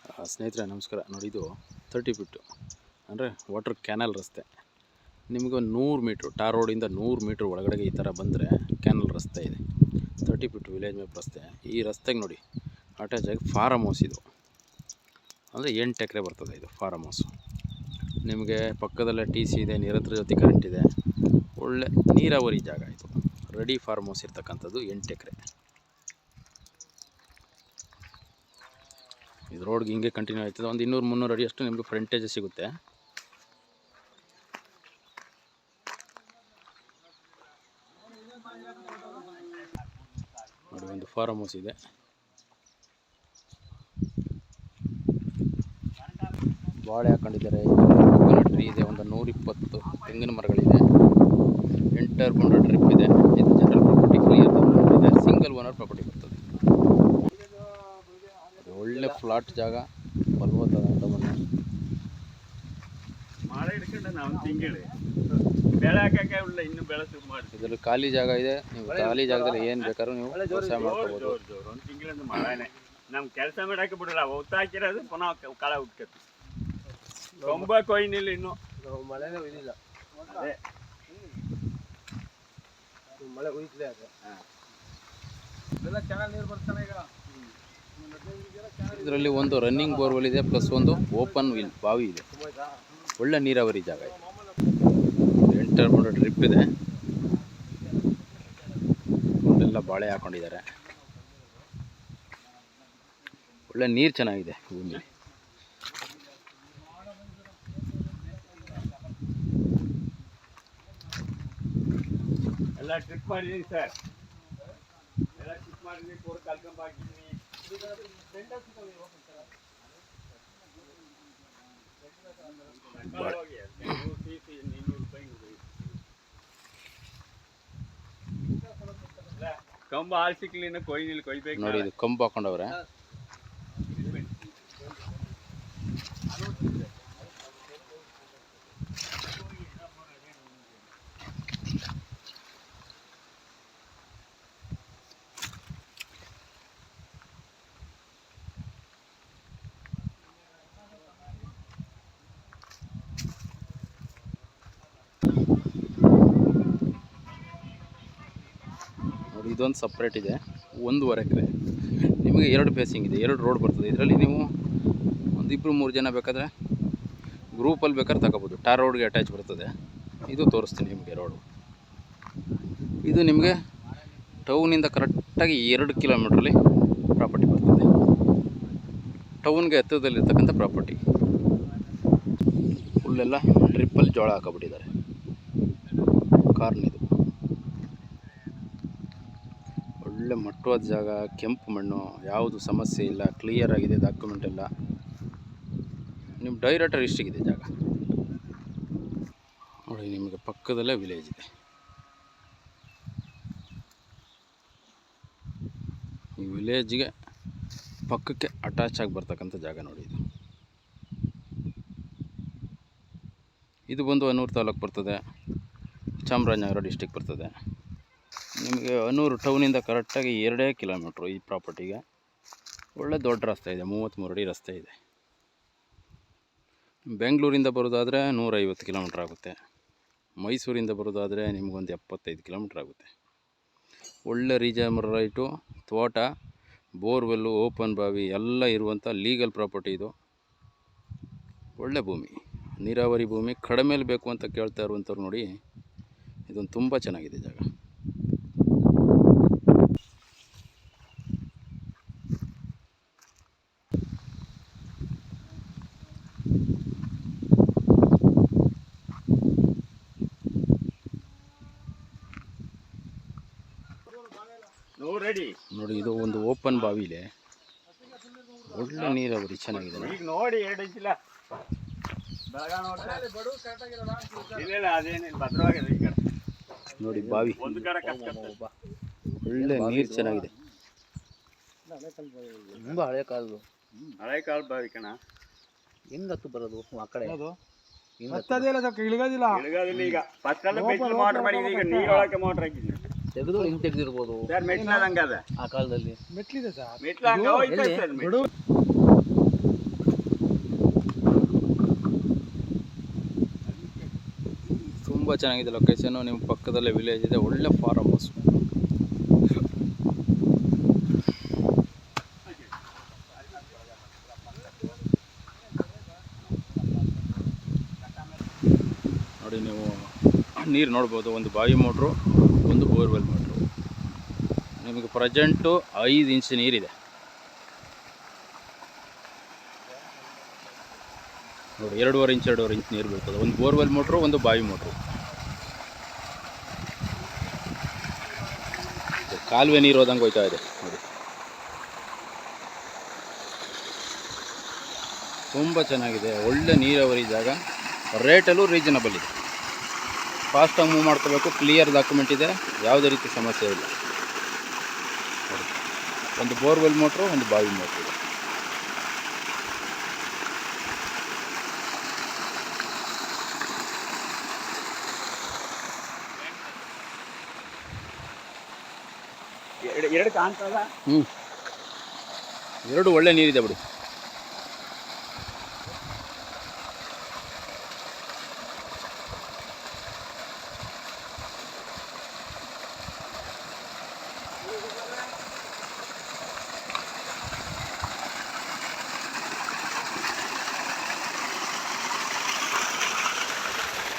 ಸ್ನೇಹಿತರೆ ನಮಸ್ಕಾರ. ನೋಡಿ, ಇದು 30 ಫೀಟು ಅಂದರೆ ವಾಟರ್ ಕ್ಯಾನಲ್ ರಸ್ತೆ. ನಿಮಗೆ ಒಂದು 100 ಮೀಟ್ರು ಟಾರ್ ರೋಡಿಂದ 100 ಮೀಟ್ರ್ ಒಳಗಡೆಗೆ ಈ ಥರ ಬಂದರೆ ಕ್ಯಾನಲ್ ರಸ್ತೆ ಇದೆ. 30 ಫೀಟ್ ವಿಲೇಜ್ ಮ್ಯಾಪ್ ರಸ್ತೆ. ಈ ರಸ್ತೆಗೆ ನೋಡಿ ಅಟ್ಯಾಚ್ ಆಗಿ ಫಾರಮ್ ಹೌಸ್ ಇದು, ಅಂದರೆ 8 ಎಕರೆ ಬರ್ತದೆ ಇದು ಫಾರಮ್ ಹೌಸು. ನಿಮಗೆ ಪಕ್ಕದಲ್ಲೇ TC ಇದೆ, ನಿರಂತರ ಜೊತೆ ಕರೆಂಟ್ ಇದೆ, ಒಳ್ಳೆ ನೀರಾವರಿ ಜಾಗ ಇದು. ರೆಡಿ ಫಾರ್ಮ್ ಹೌಸ್ ಇರ್ತಕ್ಕಂಥದ್ದು 8 ಎಕರೆ. ಇದು ರೋಡ್ಗೆ ಹಿಂಗೆ ಕಂಟಿನ್ಯೂ ಆಯ್ತದೆ. ಒಂದು 200-300 ಅಡಿಯಷ್ಟು ನಿಮಗೆ ಫ್ರಂಟೇಜ್ ಸಿಗುತ್ತೆ. ನೋಡಿ, ಒಂದು ಫಾರ್ಮ್ ಹೌಸ್ ಇದೆ. ಬಾಳೆ ಹಾಕೊಂಡಿದ್ದಾರೆ, ಕೋಕೋನಟ್ ಟ್ರೀ ಇದೆ, ಒಂದು 120 ತೆಂಗಿನ ಮರಗಳಿದೆ, ಎಂಟರ್ ಕೊಂಡ ಡ್ರಿಪ್ ಇದೆ. ಇದು ಜನರಲ್ ಪ್ರಾಪರ್ಟಿ, ಕ್ಲಿಯರ್ ಇದೆ, ಸಿಂಗಲ್ ಓನರ್ ಪ್ರಾಪರ್ಟಿ ಬರ್ತದೆ. ಒಳ್ಳೆ ಫ್ಲಾಟ್ ಜಾಗ, ಫಲವತ್ತಾದಂಥ ಮಣ್ಣು. ಇದರಲ್ಲಿ ಖಾಲಿ ಜಾಗ ಇದೆ. ನೀವು ಖಾಲಿ ಜಾಗದಲ್ಲಿ ಏನು ಬೇಕಾದ್ರೂ ನೀವು ವ್ಯವಸಾಯ ಮಾಡ್ಕೋಬೋದು. ನಮ್ ಕೆಲಸ ಮಾಡಕ್ಕೆ ಬಿಡಲ್ಲ, ಒತ್ತಾಕಿರೋದು ಪುನಃ ಕಾಲ ಹುಡ್ಕತ್ತಿ ಕೊಂಬ ಕೊಯ್ನಿಲ್ಲ, ಇನ್ನು ಮಳೆನೇ ಒಯ್ದಿಲ್ಲ. ಮಳೆ ಒಯ್ತಿದೆ ಅದು. ಇದೆಲ್ಲ ಚೆನ್ನಾಗಿ ನೀರು ಬರ್ತಾನೆ ಈಗ. ಇದರಲ್ಲಿ ಒಂದು ರನ್ನಿಂಗ್ ಬೋರ್ವೆಲ್ ಇದೆ, ಪ್ಲಸ್ ಒಂದು ಓಪನ್ ವಿಲ್ ಬಾವಿ ಇದೆ. ಒಳ್ಳೆ ನೀರಾವರಿ ಜಾಗ ಇದೆ. ಎಂಟರ್ ಕೊಂಡ ಡ್ರಿಪ್ ಇದೆ. ಅಲ್ಲೆಲ್ಲ ಬಾಳೆ ಹಾಕೊಂಡಿದ್ದಾರೆ. ಒಳ್ಳೆ ನೀರು ಚೆನ್ನಾಗಿದೆ ಭೂಮಿ. ಎಲ್ಲ ಟ್ರಿಪ್ ಮಾಡಿದ್ದೀನಿ ಸರ್, ಎಲ್ಲ ಟ್ರಿಪ್ ಮಾಡಿದ್ದೀನಿ. ಕೋರ್ ಕಲ್ಕಂಬ ಹಾಕಿದ್ದೀನಿ. ಕಂಬ ಹಾಲು ಸಿಕ್ಲಿನ ಕೊಯ್ನಿಲ್ ಕೊಯ್ಬೇಕು. ನೋಡಿ, ಇದು ಕಂಬು ಹಾಕೊಂಡವ್ರೆ. ನೋಡಿ, ಇದೊಂದು ಸಪ್ರೇಟ್ ಇದೆ, 1.5 ಎಕರೆ. ನಿಮಗೆ 2 ಫೇಸಿಂಗ್ ಇದೆ, 2 ರೋಡ್ ಬರ್ತದೆ. ಇದರಲ್ಲಿ ನೀವು ಒಂದು 2-3 ಜನ ಬೇಕಾದರೆ ಗ್ರೂಪಲ್ಲಿ ಬೇಕಾದ್ರೆ ತಗೋಬೋದು. ಟಾರ್ ರೋಡ್ಗೆ ಅಟ್ಯಾಚ್ ಬರ್ತದೆ. ಇದು ತೋರಿಸ್ತೀನಿ ನಿಮಗೆ ರೋಡು. ಇದು ನಿಮಗೆ ಟೌನಿಂದ ಕರೆಕ್ಟಾಗಿ 2 ಕಿಲೋಮೀಟ್ರಲ್ಲಿ ಪ್ರಾಪರ್ಟಿ ಬರ್ತದೆ. ಟೌನ್ಗೆ ಹತ್ತಿರದಲ್ಲಿರ್ತಕ್ಕಂಥ ಪ್ರಾಪರ್ಟಿ. ಫುಲ್ಲೆಲ್ಲ ಡ್ರಿಪ್ಪಲ್ಲಿ ಜೋಳ ಹಾಕೊಬಿಟ್ಟಿದ್ದಾರೆ. ಕಾರ್ನಿದು ಒಳ್ಳೆ ಮಟ್ಟವಾದ ಜಾಗ, ಕೆಂಪು ಮಣ್ಣು, ಯಾವುದು ಸಮಸ್ಯೆ ಇಲ್ಲ, ಕ್ಲಿಯರ್ ಆಗಿದೆ, ಡಾಕ್ಯುಮೆಂಟ್ ಎಲ್ಲ. ನಿಮ್ಮ ಡೈರೆಕ್ಟರ್ ಇಷ್ಟಿಗಿದೆ ಜಾಗ. ನೋಡಿ, ನಿಮಗೆ ಪಕ್ಕದಲ್ಲೇ ವಿಲೇಜ್ ಇದೆ. ಈ ವಿಲೇಜ್ಗೆ ಪಕ್ಕಕ್ಕೆ ಅಟ್ಯಾಚ್ ಆಗಿ ಬರ್ತಕ್ಕಂಥ ಜಾಗ ನೋಡಿ. ಇದು ಬಂದು ಹನೂರು ತಾಲೂಕು ಬರ್ತದೆ, ಚಾಮರಾಜನಗರ ಡಿಸ್ಟಿಕ್ ಬರ್ತದೆ. ನಿಮಗೆ ಹನೂರು ಟೌನಿಂದ ಕರೆಕ್ಟಾಗಿ 2 ಕಿಲೋಮೀಟ್ರು ಈ ಪ್ರಾಪರ್ಟಿಗೆ. ಒಳ್ಳೆ ದೊಡ್ಡ ರಸ್ತೆ ಇದೆ, 33 ಅಡಿ ರಸ್ತೆ ಇದೆ. ಬೆಂಗಳೂರಿಂದ ಬರೋದಾದರೆ 150 ಕಿಲೋಮೀಟ್ರ್ ಆಗುತ್ತೆ. ಮೈಸೂರಿಂದ ಬರೋದಾದರೆ ನಿಮಗೊಂದು 75 ಕಿಲೋಮೀಟ್ರ್ ಆಗುತ್ತೆ. ಒಳ್ಳೆ ರೀಸನಬಲ್ ರೈಟು, ತೋಟ, ಬೋರ್ವೆಲ್ಲು, ಓಪನ್ ಬಾವಿ ಎಲ್ಲ ಇರುವಂಥ ಲೀಗಲ್ ಪ್ರಾಪರ್ಟಿ ಇದು. ಒಳ್ಳೆ ಭೂಮಿ, ನೀರಾವರಿ ಭೂಮಿ. ಕಡಿಮೆಲಿ ಬೇಕು ಅಂತ ಕೇಳ್ತಾ ಇರುವಂಥವ್ರು ನೋಡಿ, ಇದೊಂದು ತುಂಬ ಚೆನ್ನಾಗಿದೆ ಜಾಗ. ನೋಡಿ, ಇದು ಒಂದು ಓಪನ್ ಬಾವಿ ಇದೆ. ಒಳ್ಳೆ ನೀರಾವರಿ ಚೆನ್ನಾಗಿದೆ. ಈಗ ನೋಡಿ 2 ಇಂಚಿಲ್ಲ ನೋಡಿ ಬಾವಿ, ಒಳ್ಳೆ ನೀರು ಚೆನ್ನಾಗಿದೆ. ತುಂಬ ಹಳೆ ಕಾಲದ್ದು, ಹಳೆ ಕಾಲ ಬಾವಿ ಕಣ. ಹೆಂಗತ್ತು ಬರೋದು ಆ ಕಡೆ? ಇಳಿಗೋದಿಲ್ಲ ಈಗ. ಫಸ್ಟ್ ಮೋಟರ್ ಮಾಡಿದ್ವಿ, ಈಗ ನೀರೊಳಕ್ಕೆ ಮೋಟರ್ ಹಾಕಿದ್ವಿ. ತೆಗೆದು ಹಿಂಗೆ ತೆಗೆದಿರ್ಬೋದು ಸರ್. ಮೆಟ್ಲದಂಗ ಅದ ಆ ಕಾಲದಲ್ಲಿ. ಮೆಟ್ಲಿದೆ ಸರ್, ಮೆಟ್ಲ ತುಂಬ ಚೆನ್ನಾಗಿದೆ ಲೊಕೇಶನ್ನು. ನಿಮ್ಮ ಪಕ್ಕದಲ್ಲೇ ವಿಲೇಜ್ ಇದೆ, ಒಳ್ಳೆ ಫಾರ್ಮ್ ಹೌಸ್. ನೋಡಿ ನೀವು ನೀರು ನೋಡ್ಬೋದು, ಒಂದು ಬಾವಿ ಮೋಟ್ರು, ಒಂದು ಬೋರ್ವೆಲ್ ಮೋಟ್ರು. ನಿಮಗೆ ಪ್ರೆಸೆಂಟು 5 ಇಂಚ್ ನೀರಿದೆ ನೋಡಿ. 2.5 ಇಂಚ್ ನೀರು ಬೀಳ್ತದೆ. ಒಂದು ಬೋರ್ವೆಲ್ ಮೋಟ್ರು, ಒಂದು ಬಾವಿ ಮೋಟ್ರು. ಕಾಲುವೆ ನೀರು ಹೋದಂಗೆ ಹೋಯ್ತಾ ಇದೆ ನೋಡಿ. ತುಂಬ ಚೆನ್ನಾಗಿದೆ, ಒಳ್ಳೆ ನೀರಾವರಿ ಜಾಗ. ರೇಟಲ್ಲೂ ರೀಸನಬಲ್ ಇದೆ. ಫಾಸ್ಟಾಗಿ ಮೂವ್ ಮಾಡ್ಕೋಬೇಕು. ಕ್ಲಿಯರ್ ಡಾಕ್ಯುಮೆಂಟ್ ಇದೆ, ಯಾವುದೇ ರೀತಿ ಸಮಸ್ಯೆ ಇಲ್ಲ ನೋಡಿ. ಒಂದು ಬೋರ್ವೆಲ್ ಮೋಟ್ರು, ಒಂದು ಬಾವಿ ಮೋಟ್ರು ಇದೆ. ಎರಡು ಕಾಣ್ತದ. ಎರಡು ಒಳ್ಳೆ ನೀರಿದೆ ಬಿಡಿ.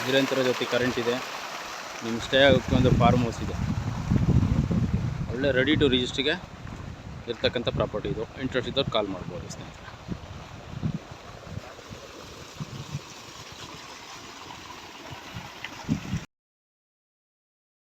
ನಿರಂತರ ಜೊತೆ ಕರೆಂಟ್ ಇದೆ. ನಿಮ್ಮ ಸ್ಟೇ ಆಗೋಕ್ಕೆ ಒಂದು ಫಾರ್ಮ್ ಹೌಸ್ ಇದೆ. ಒಳ್ಳೆ ರೆಡಿ ಟು ರಿಜಿಸ್ಟ್ರಿಗೆ ಇರ್ತಕ್ಕಂಥ ಪ್ರಾಪರ್ಟಿ ಇದು. ಇಂಟ್ರೆಸ್ಟ್ ಇದ್ದವ್ರು ಕಾಲ್ ಮಾಡ್ಬೋದು ಸ್ನೇಹಿತರೆ.